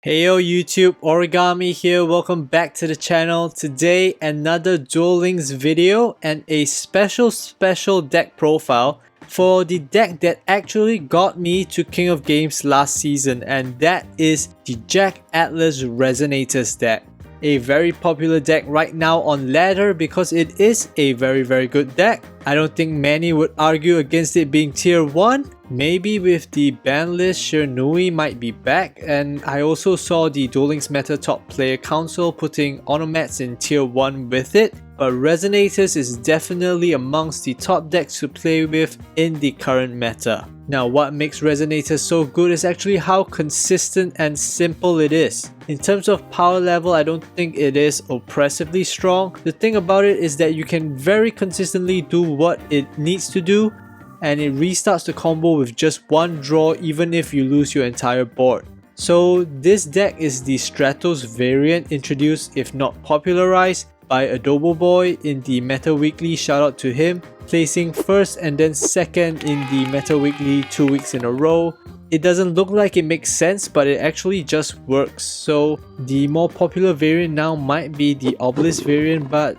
Heyo YouTube, Origami here, welcome back to the channel. Today another Duel Links video and a special deck profile for the deck that actually got me to King of Games last season, and that is the Jack Atlas Resonators deck. A very popular deck right now on ladder because it is a very good deck. I don't think many would argue against it being tier 1. Maybe with the ban list, Shirnui might be back, and I also saw the Duel Links Meta Top Player Council putting Onomats in tier 1 with it, but Resonators is definitely amongst the top decks to play with in the current meta. Now what makes Resonators so good is actually how consistent and simple it is. In terms of power level, I don't think it is oppressively strong. The thing about it is that you can very consistently do what it needs to do, and it restarts the combo with just one draw even if you lose your entire board. So this deck is the Stratos variant introduced, if not popularized, by Adobo Boy in the Meta Weekly, shout out to him, placing first and then second in the Meta Weekly 2 weeks in a row. It doesn't look like it makes sense, but it actually just works. So the more popular variant now might be the Obelisk variant, but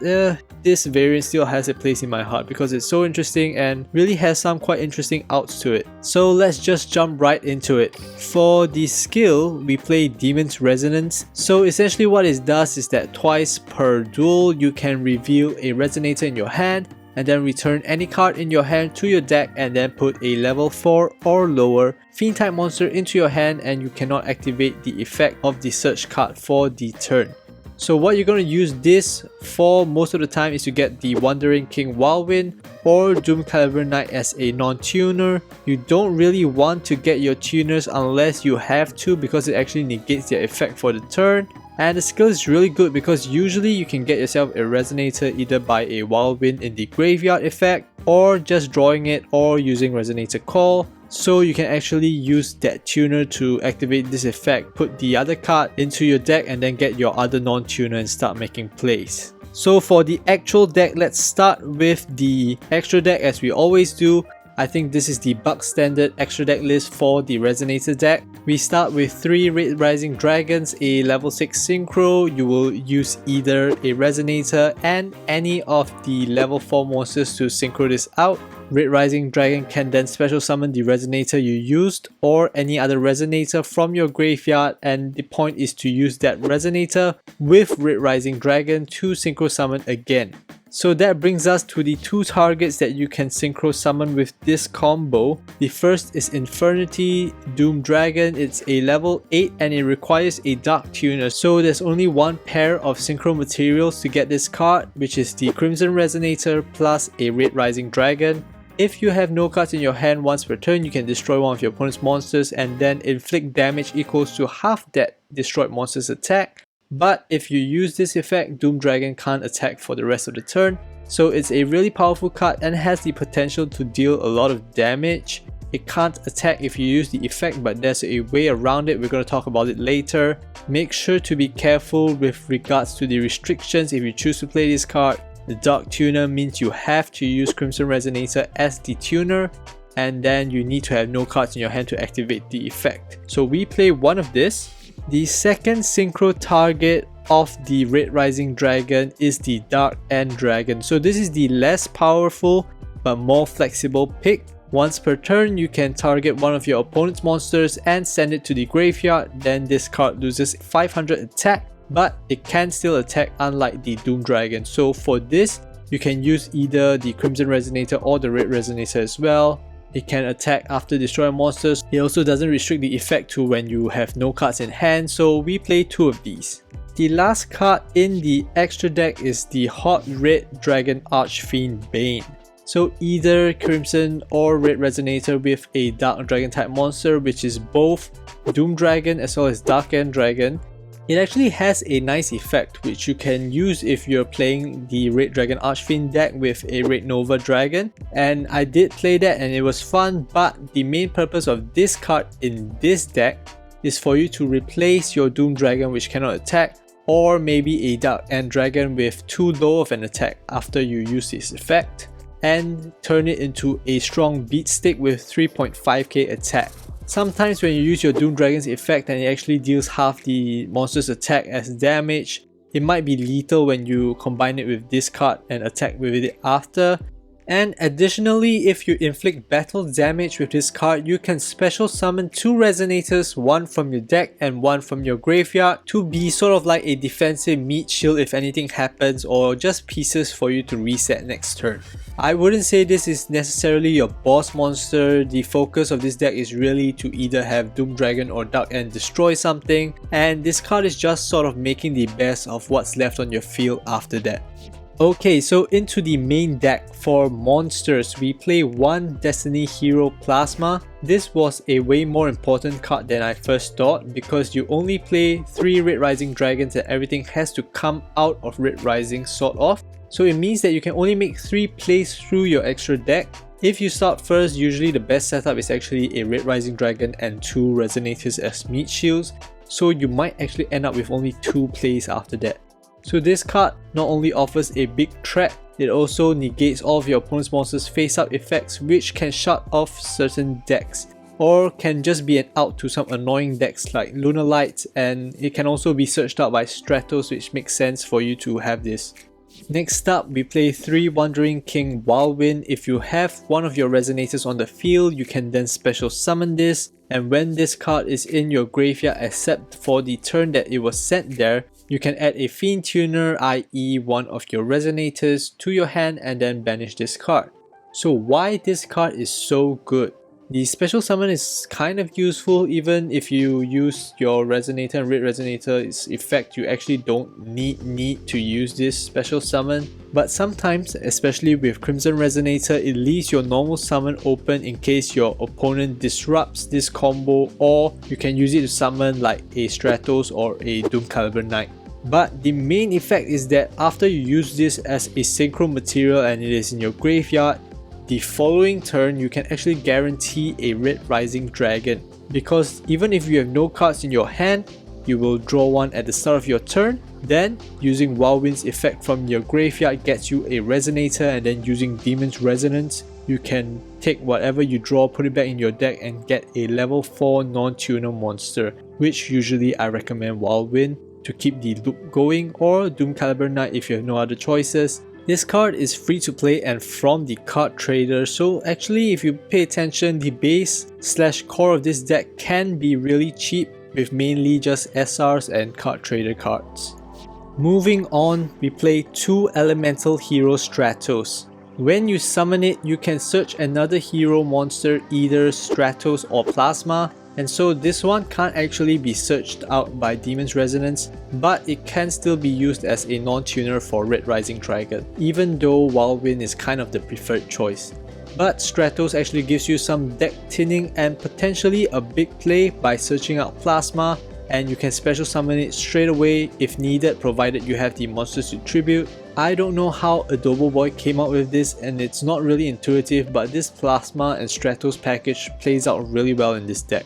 this variant still has a place in my heart because it's so interesting and really has some quite interesting outs to it. So let's just jump right into it. For the skill, we play Demon's Resonance. So essentially what it does is that twice per duel you can reveal a Resonator in your hand and then return any card in your hand to your deck and then put a level 4 or lower Fiend type monster into your hand, and you cannot activate the effect of the search card for the turn. So what you're going to use this for most of the time is to get the Wandering King Whirlwind or Doom Caliber Knight as a non-tuner. You don't really want to get your tuners unless you have to because it actually negates their effect for the turn. And the skill is really good because usually you can get yourself a Resonator either by a Whirlwind in the graveyard effect or just drawing it or using Resonator Call. So you can actually use that tuner to activate this effect, put the other card into your deck and then get your other non-tuner and start making plays. So for the actual deck, let's start with the extra deck as we always do. I think this is the Buck Standard extra deck list for the Resonator deck. We start with 3 Red Rising Dragons, a level 6 Synchro. You will use either a Resonator and any of the level 4 monsters to synchro this out. Red Rising Dragon can then special summon the Resonator you used or any other Resonator from your graveyard, and the point is to use that Resonator with Red Rising Dragon to synchro summon again. So that brings us to the 2 targets that you can synchro summon with this combo. The first is Infernity Doom Dragon. It's a level 8 and it requires a Dark Tuner. So there's only one pair of synchro materials to get this card, which is the Crimson Resonator plus a Red Rising Dragon. If you have no cards in your hand once per turn, you can destroy one of your opponent's monsters and then inflict damage equals to half that destroyed monster's attack. But if you use this effect, Doom Dragon can't attack for the rest of the turn. So it's a really powerful card and has the potential to deal a lot of damage. It can't attack if you use the effect, but there's a way around it. We're going to talk about it later. Make sure to be careful with regards to the restrictions if you choose to play this card. The Dark Tuner means you have to use Crimson Resonator as the tuner, and then you need to have no cards in your hand to activate the effect. So we play one of this. The second synchro target of the Red Rising Dragon is the Dark End Dragon. So this is the less powerful but more flexible pick. Once per turn, you can target one of your opponent's monsters and send it to the graveyard. Then this card loses 500 attack, but it can still attack unlike the Doom Dragon. So for this, you can use either the Crimson Resonator or the Red Resonator as well. It can attack after destroying monsters. It also doesn't restrict the effect to when you have no cards in hand, so we play 2 of these. The last card in the extra deck is the Hot Red Dragon Archfiend Bane. So either Crimson or Red Resonator with a Dark Dragon type monster, which is both Doom Dragon as well as Dark End Dragon. It actually has a nice effect which you can use if you're playing the Red Dragon Archfiend deck with a Red Nova Dragon, and I did play that and it was fun, but the main purpose of this card in this deck is for you to replace your Doom Dragon which cannot attack, or maybe a Dark End Dragon with too low of an attack after you use this effect, and turn it into a strong beat stick with 3.5k attack. Sometimes when you use your Doom Dragon's effect and it actually deals half the monster's attack as damage, it might be lethal when you combine it with this card and attack with it after. And additionally, if you inflict battle damage with this card, you can special summon 2 Resonators, one from your deck and one from your graveyard, to be sort of like a defensive meat shield if anything happens, or just pieces for you to reset next turn. I wouldn't say this is necessarily your boss monster. The focus of this deck is really to either have Doom Dragon or Duck and destroy something, and this card is just sort of making the best of what's left on your field after that. Okay, so into the main deck. For monsters, we play 1 Destiny Hero Plasma. This was a way more important card than I first thought, because you only play 3 Red Rising Dragons and everything has to come out of Red Rising sort of. So it means that you can only make 3 plays through your extra deck. If you start first, usually the best setup is actually a Red Rising Dragon and 2 Resonators as meat shields, so you might actually end up with only 2 plays after that. So this card not only offers a big threat, it also negates all of your opponent's monsters' face-up effects, which can shut off certain decks, or can just be an out to some annoying decks like Lunar Lights, and it can also be searched out by Stratos, which makes sense for you to have this. Next up, we play 3 Wandering King Whirlwind. If you have one of your Resonators on the field, you can then special summon this, and when this card is in your graveyard except for the turn that it was sent there, you can add a Fiend Tuner, i.e. one of your Resonators, to your hand and then banish this card. So why this card is so good? The special summon is kind of useful. Even if you use your Resonator and Red Resonator's effect, you actually don't need to use this special summon. But sometimes, especially with Crimson Resonator, it leaves your normal summon open in case your opponent disrupts this combo, or you can use it to summon like a Stratos or a Doomcaliber Knight. But the main effect is that after you use this as a synchro material and it is in your graveyard, the following turn you can actually guarantee a Red Rising Dragon, because even if you have no cards in your hand, you will draw one at the start of your turn. Then using Whirlwind's effect from your graveyard gets you a Resonator, and then using Demon's Resonance, you can take whatever you draw, put it back in your deck and get a level 4 non-tuner monster, which usually I recommend Whirlwind to keep the loop going, or Doomcaliber Knight if you have no other choices. This card is free to play and from the card trader, so actually if you pay attention, the base / core of this deck can be really cheap with mainly just SRs and card trader cards. Moving on, we play 2 Elemental Hero Stratos. When you summon it, you can search another hero monster, either Stratos or Plasma, and so this one can't actually be searched out by Demon's Resonance, but it can still be used as a non-tuner for Red Rising Dragon, even though Whirlwind is kind of the preferred choice. But Stratos actually gives you some deck thinning and potentially a big play by searching out Plasma, and you can special summon it straight away if needed, provided you have the monsters to tribute. I don't know how Adobo Boy came up with this, and it's not really intuitive, but this Plasma and Stratos package plays out really well in this deck.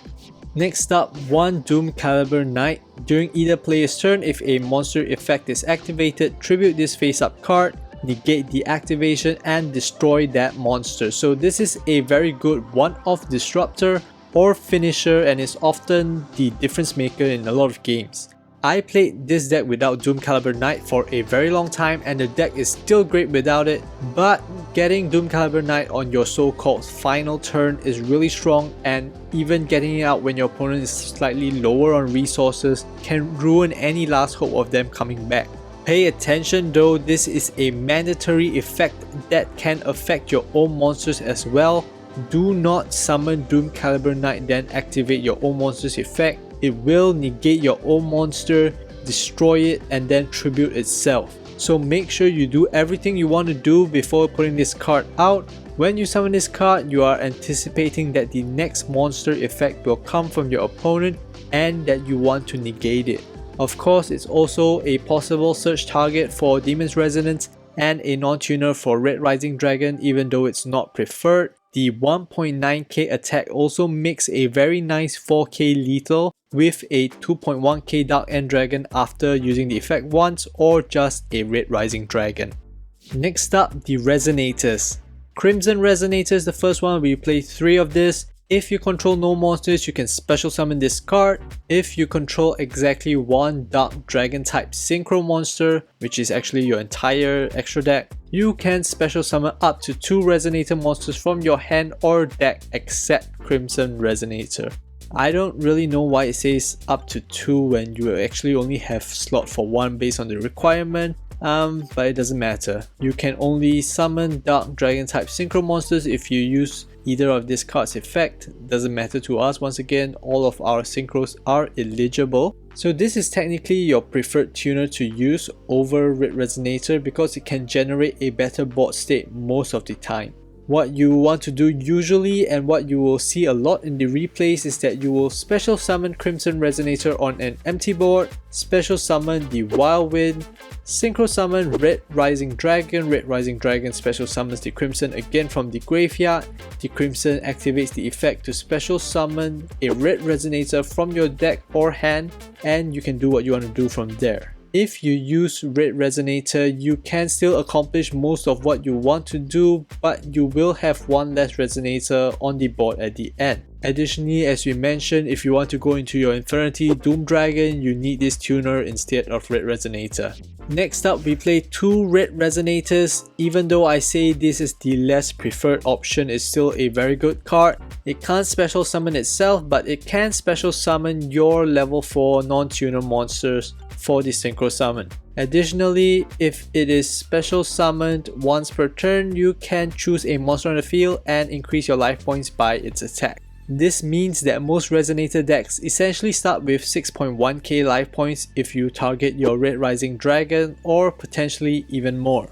Next up, 1 Doomcaliber Knight. During either player's turn, if a monster effect is activated, tribute this face-up card, negate the activation and destroy that monster. So this is a very good one-off disruptor or finisher, and is often the difference maker in a lot of games. I played this deck without Doomcaliber Knight for a very long time, and the deck is still great without it, but getting Doomcaliber Knight on your so-called final turn is really strong, and even getting it out when your opponent is slightly lower on resources can ruin any last hope of them coming back. Pay attention though, this is a mandatory effect that can affect your own monsters as well. Do not summon Doomcaliber Knight then activate your own monster's effect. It will negate your own monster, destroy it, and then tribute itself. So make sure you do everything you want to do before putting this card out. When you summon this card, you are anticipating that the next monster effect will come from your opponent and that you want to negate it. Of course, it's also a possible search target for Demon's Resonance and a non-tuner for Red Rising Dragon, even though it's not preferred. The 1.9k attack also makes a very nice 4k lethal with a 2.1k Dark End Dragon after using the effect once, or just a Red Rising Dragon. Next up, the Resonators. Crimson Resonators, the first one, we play 3 of this. If you control no monsters, you can special summon this card. If you control exactly one Dark Dragon type Synchro monster, which is actually your entire extra deck, you can special summon up to 2 Resonator monsters from your hand or deck except Crimson Resonator. I don't really know why it says up to 2 when you actually only have slot for 1 based on the requirement. But it doesn't matter. You can only summon Dark Dragon type Synchro monsters if you use either of this card's effect. Doesn't matter to us. Once again, all of our synchros are eligible. So this is technically your preferred tuner to use over Red Resonator because it can generate a better board state most of the time. What you want to do usually, and what you will see a lot in the replays, is that you will special summon Crimson Resonator on an empty board, special summon the Wild Wind, synchro summon Red Rising Dragon special summons the Crimson again from the graveyard, the Crimson activates the effect to special summon a Red Resonator from your deck or hand, and you can do what you want to do from there. If you use Red Resonator, you can still accomplish most of what you want to do, but you will have one less Resonator on the board at the end. Additionally, as we mentioned, if you want to go into your Infinity Doom Dragon, you need this tuner instead of Red Resonator. Next up, we play 2 Red Resonators. Even though I say this is the less preferred option, it's still a very good card. It can't special summon itself, but it can special summon your level 4 non-tuner monsters for the synchro summon. Additionally, if it is special summoned once per turn, you can choose a monster on the field and increase your life points by its attack. This means that most Resonator decks essentially start with 6.1k life points if you target your Red Rising Dragon, or potentially even more.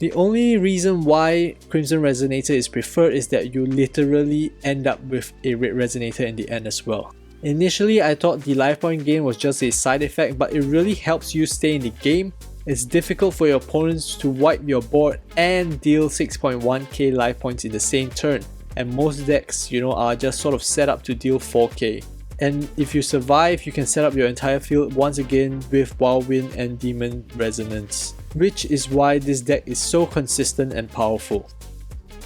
The only reason why Crimson Resonator is preferred is that you literally end up with a Red Resonator in the end as well. Initially, I thought the life point gain was just a side effect, but it really helps you stay in the game. It's difficult for your opponents to wipe your board and deal 6.1k life points in the same turn, and most decks, are just sort of set up to deal 4k. And if you survive, you can set up your entire field once again with Wild Wind and Demon Resonance, which is why this deck is so consistent and powerful.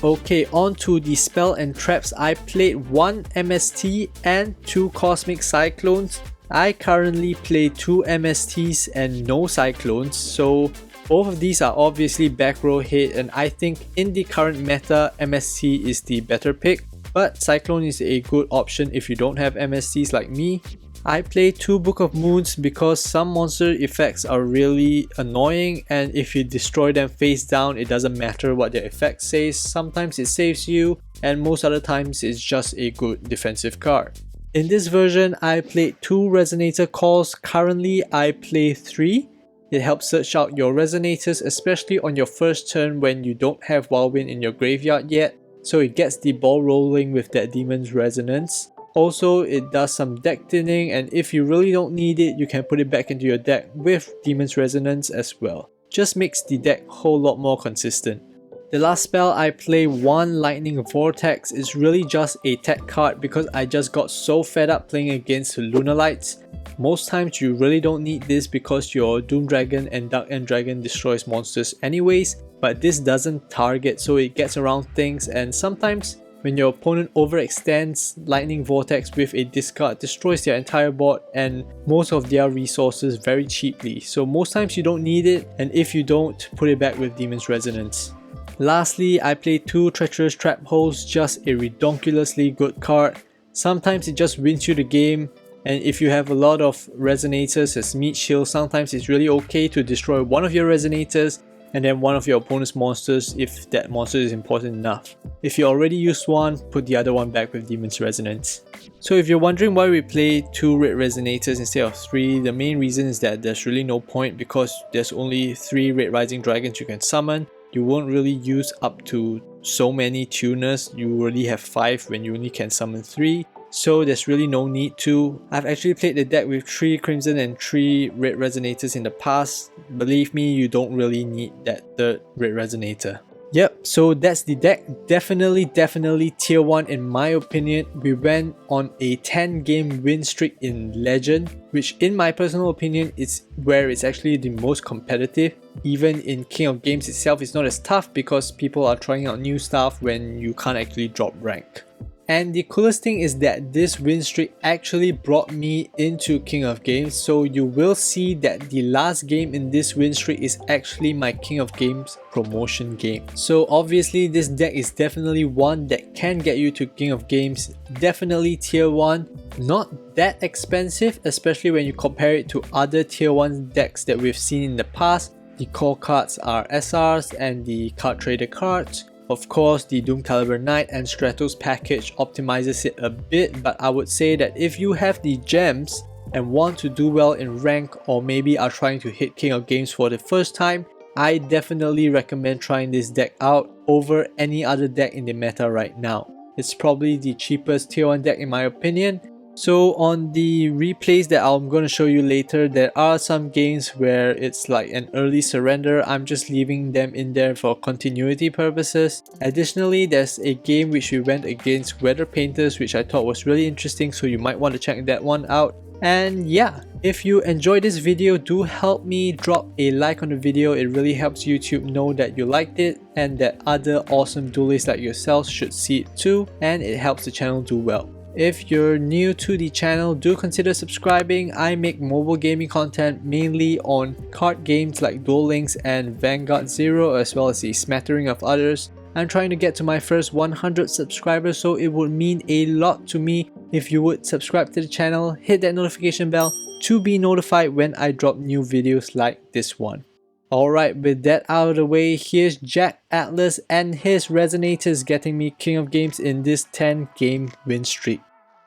Okay, on to the spell and traps. I played 1 MST and 2 Cosmic Cyclones. I currently play 2 MSTs and no Cyclones, so both of these are obviously back row hate, and I think in the current meta, MST is the better pick, but Cyclone is a good option if you don't have MSTs like me. I play 2 Book of Moons because some monster effects are really annoying, and if you destroy them face down, it doesn't matter what their effect says. Sometimes it saves you, and most other times it's just a good defensive card. In this version, I played 2 Resonator calls. Currently, I play 3. It helps search out your Resonators, especially on your first turn when you don't have Wild Wind in your graveyard yet, so it gets the ball rolling with that Demon's Resonance. Also, it does some deck thinning, and if you really don't need it, you can put it back into your deck with Demon's Resonance as well. Just makes the deck a whole lot more consistent. The last spell, I play 1 Lightning Vortex. Is really just a tech card because I just got so fed up playing against Lunalights. Most times you really don't need this because your Doom Dragon and Dark End Dragon destroys monsters anyways, but this doesn't target, so it gets around things, and sometimes when your opponent overextends, Lightning Vortex with a discard destroys their entire board and most of their resources very cheaply. So most times you don't need it, and if you don't, put it back with Demon's Resonance. Lastly, I play 2 Treacherous Trap Holes, just a redonkulously good card. Sometimes it just wins you the game, and if you have a lot of Resonators as meat shield, sometimes it's really okay to destroy one of your Resonators and then one of your opponent's monsters if that monster is important enough. If you already used one, put the other one back with Demon's Resonance. So if you're wondering why we play 2 Red Resonators instead of 3, the main reason is that there's really no point because there's only 3 Red Rising Dragons you can summon. You won't really use up to so many tuners. You already have 5 when you only can summon 3. So there's really no need to. I've actually played the deck with 3 Crimson and 3 Red Resonators in the past. Believe me, you don't really need that 3rd Red Resonator. Yep, so that's the deck. Definitely tier 1 in my opinion. We went on a 10 game win streak in Legend, which in my personal opinion is where it's actually the most competitive. Even in King of Games itself, it's not as tough because people are trying out new stuff when you can't actually drop rank. And the coolest thing is that this win streak actually brought me into King of Games, so you will see that the last game in this win streak is actually my King of Games promotion game. So obviously this deck is definitely one that can get you to King of Games, definitely tier 1, not that expensive, especially when you compare it to other tier 1 decks that we've seen in the past. The core cards are SRs and the card trader cards. Of course, the Doom Caliber Knight and Stratos package optimizes it a bit, but I would say that if you have the gems and want to do well in rank, or maybe are trying to hit King of Games for the first time, I definitely recommend trying this deck out over any other deck in the meta right now. It's probably the cheapest tier 1 deck in my opinion. So on the replays that I'm going to show you later, there are some games where it's like an early surrender. I'm just leaving them in there for continuity purposes. Additionally, there's a game which we went against Weather Painters, which I thought was really interesting, so you might want to check that one out. And yeah, if you enjoyed this video, do help me drop a like on the video. It really helps YouTube know that you liked it and that other awesome duelists like yourselves should see it too, and it helps the channel do well. If you're new to the channel, do consider subscribing. I make mobile gaming content mainly on card games like Duel Links and Vanguard Zero, as well as a smattering of others. I'm trying to get to my first 100 subscribers, so it would mean a lot to me if you would subscribe to the channel, hit that notification bell to be notified when I drop new videos like this one. Alright, with that out of the way, here's Jack Atlas and his Resonators getting me King of Games in this 10 game win streak.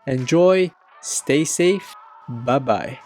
Enjoy, stay safe, bye bye.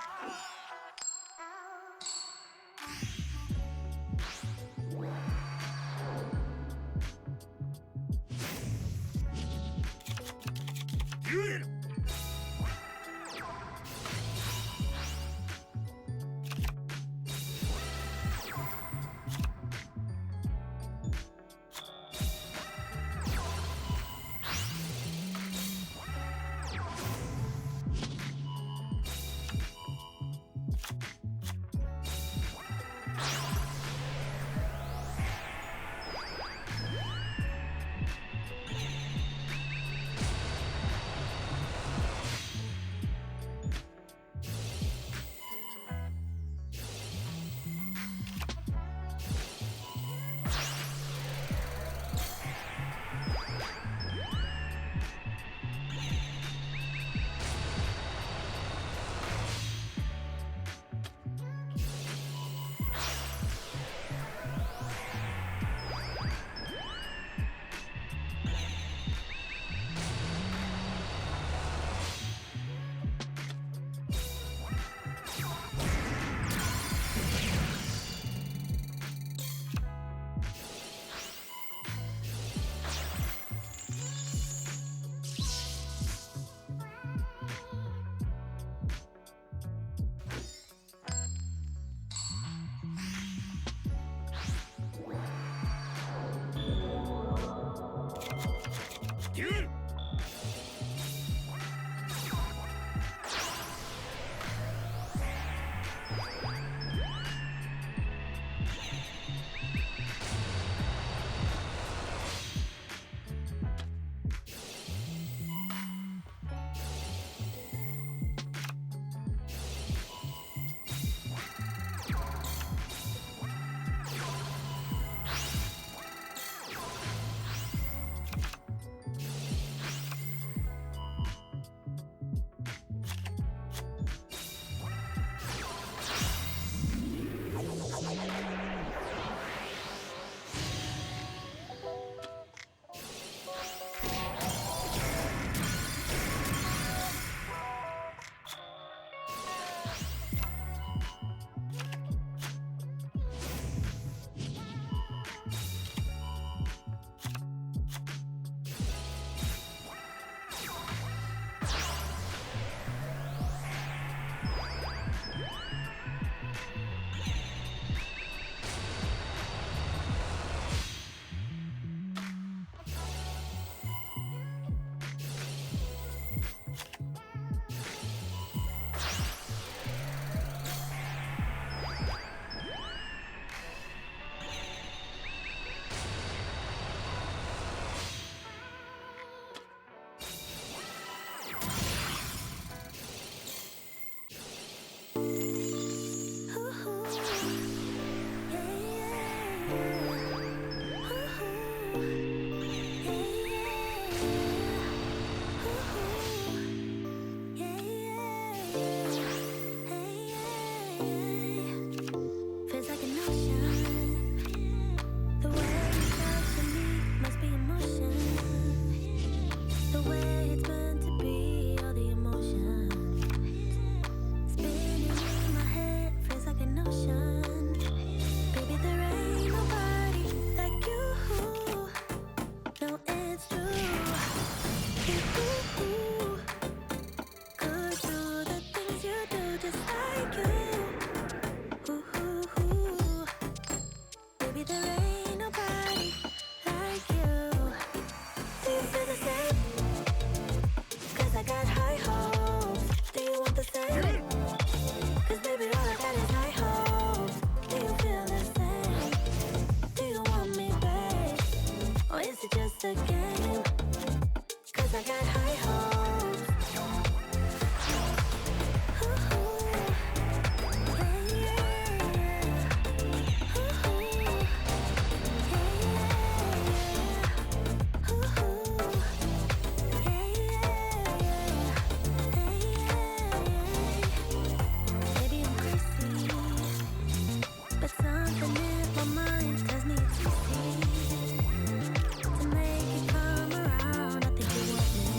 The way it's meant to be, all the emotion spinning in my head feels like an ocean. Baby, there ain't nobody like you. No, it's true. Ooh, could do the things you do just like you. Ooh, baby, there ain't nobody like you. Do you feel the same? 'Cause I got high hopes. Do you want the same? 'Cause baby, all I got is high hopes. Do you feel the same? Do you want me, babe? Or is it just a game? 'Cause I got high hopes. Ooh, yeah, yeah, yeah. Ooh, yeah, yeah. Ooh, maybe I'm crazy, but something in my mind tells me it's easy to make it come around. I think you want me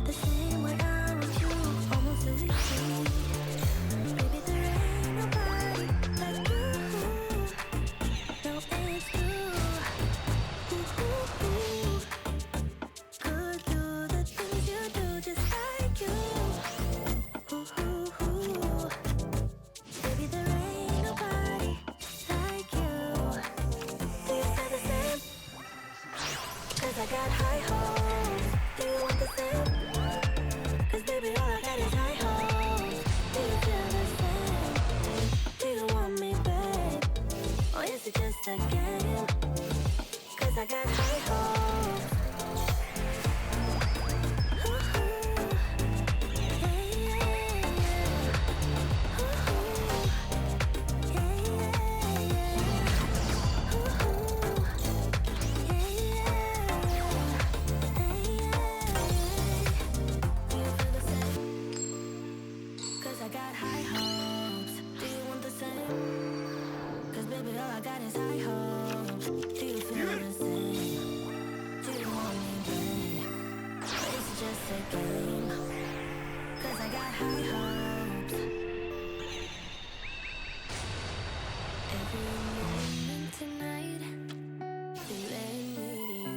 the same way I want you, almost too easy. Baby, there ain't nobody like you. No, it's true. Ooh, could do the things you do just like you. Ooh, baby, there ain't nobody like you. Do you feel the same? 'Cause I got high hopes. Do you want the same? 'Cause baby, all I got is high hopes. Do you feel the same? Do you want me, babe? Or is it just a game? 'Cause I got high hopes. I got high hopes. Do you want the same? 'Cause baby, all I got is high hopes. Do you feel the same? Do you want me, babe? Or is it just a game? 'Cause I got high hopes. Every moment tonight, they led me to you.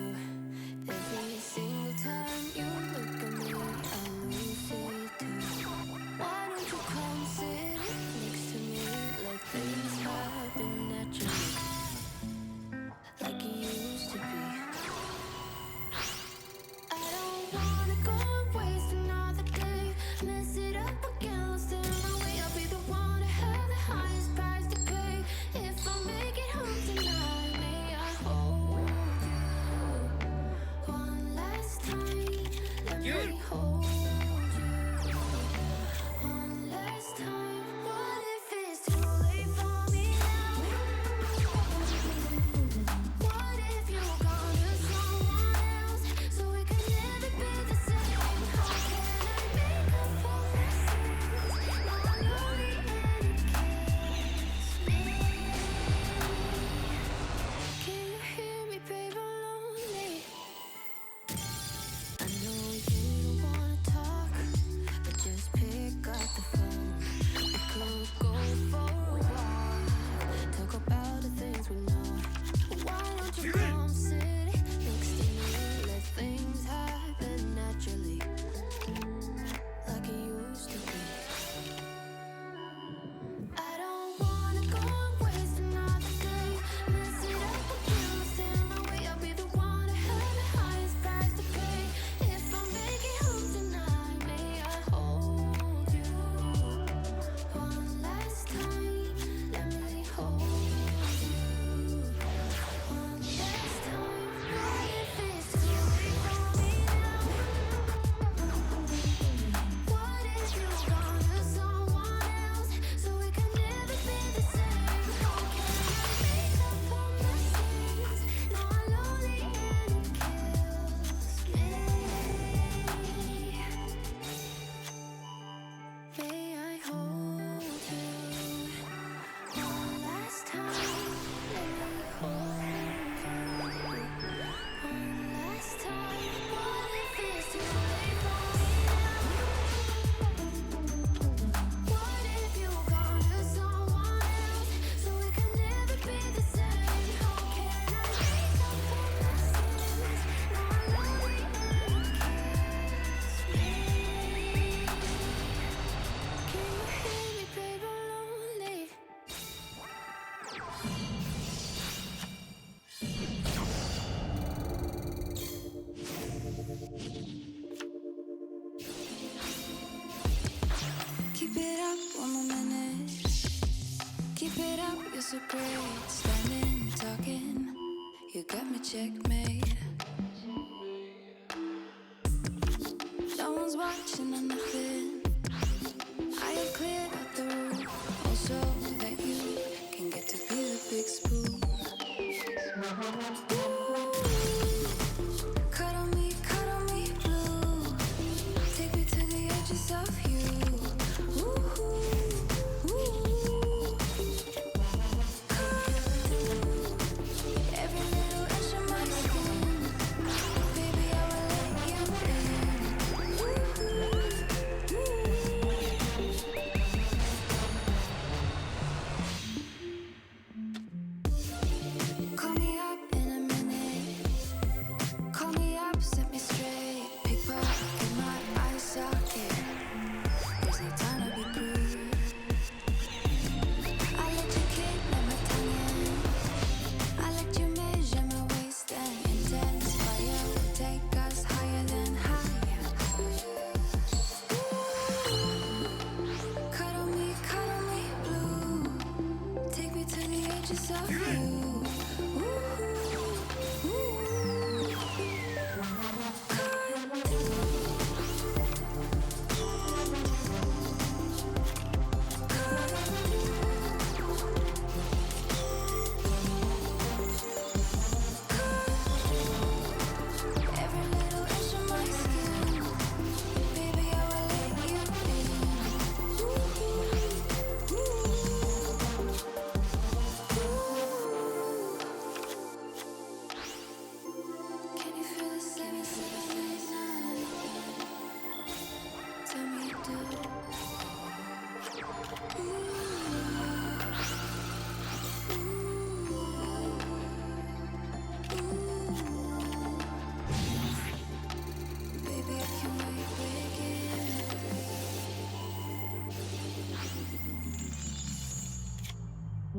Every single time you look at me, I lose it too. Why don't you come sit next to me like things happen naturally, like it used to be? I don't wanna go and waste another day, mess it up again, lost in my way. I'll be the one to have the highest price to pay if I'm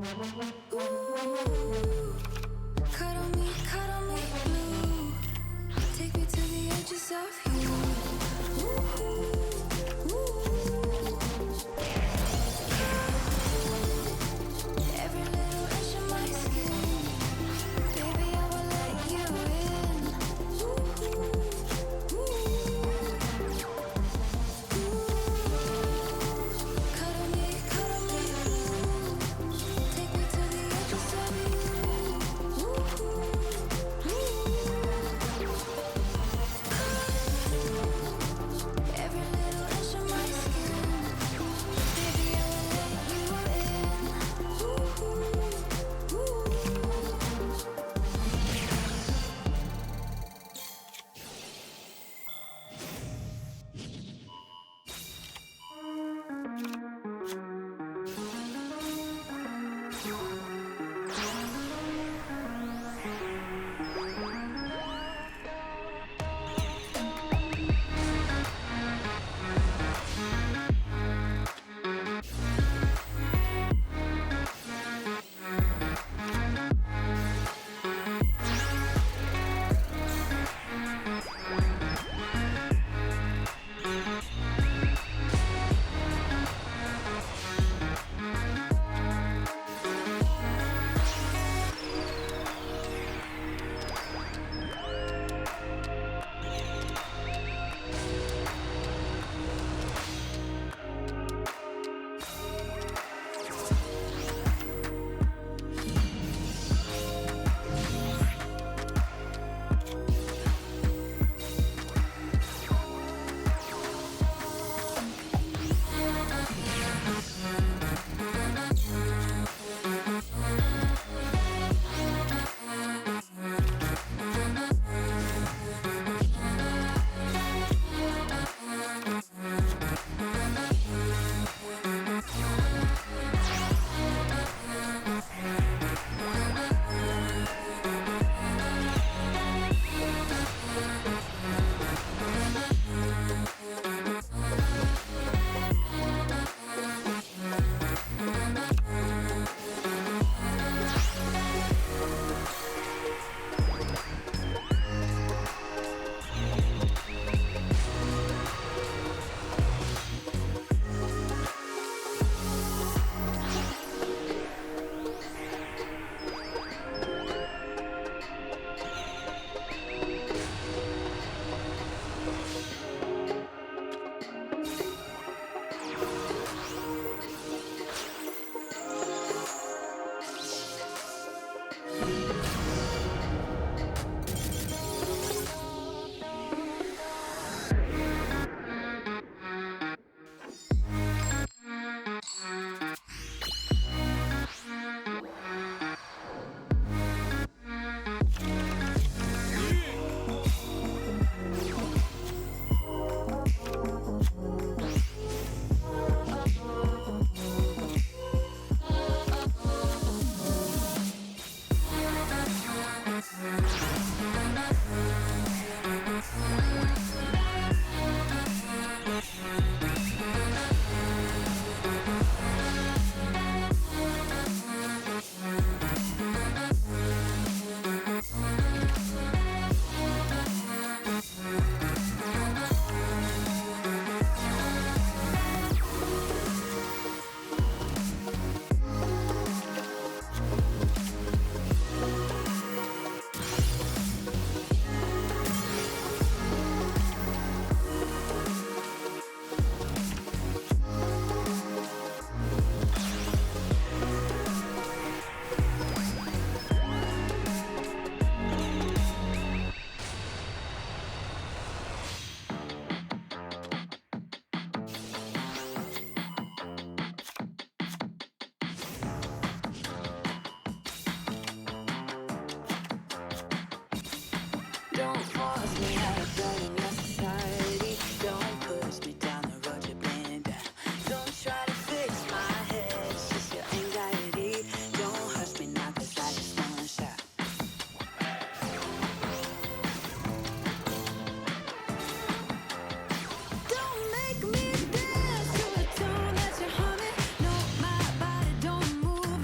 Ooh, cuddle me blue. Take me to the edges of you. Ooh, ooh. Every little inch of my skin, baby, I will let you in. Ooh, ooh. Cuddle me blue. Take me to the edges of you. Every little inch of my skin, baby, I will let you in.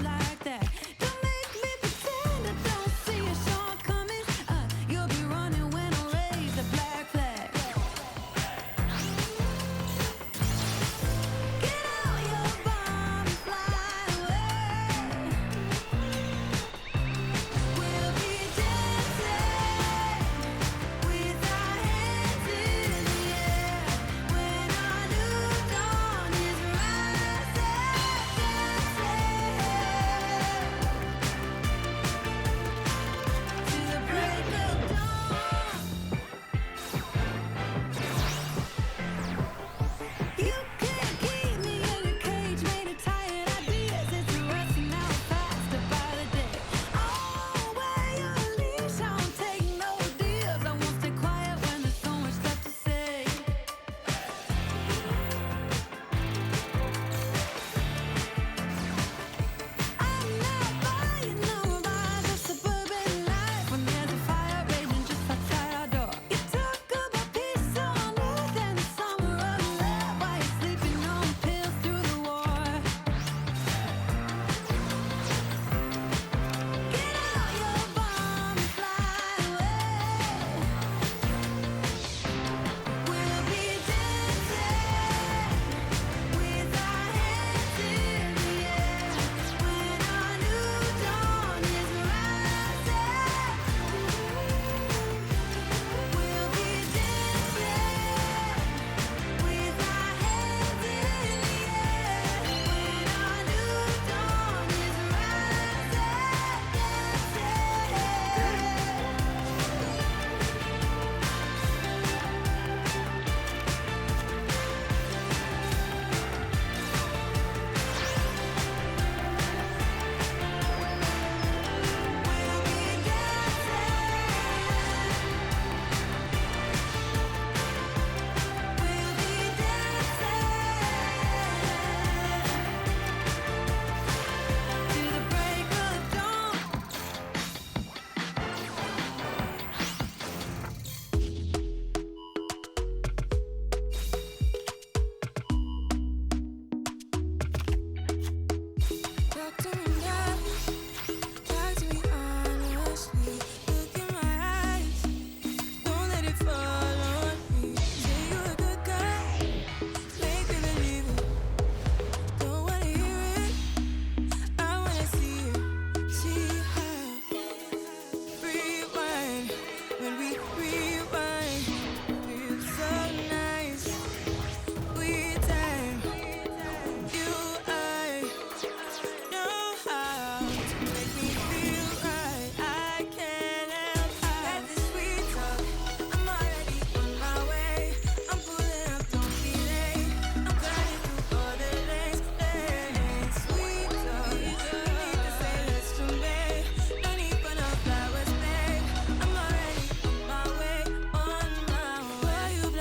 Like that.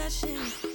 passion.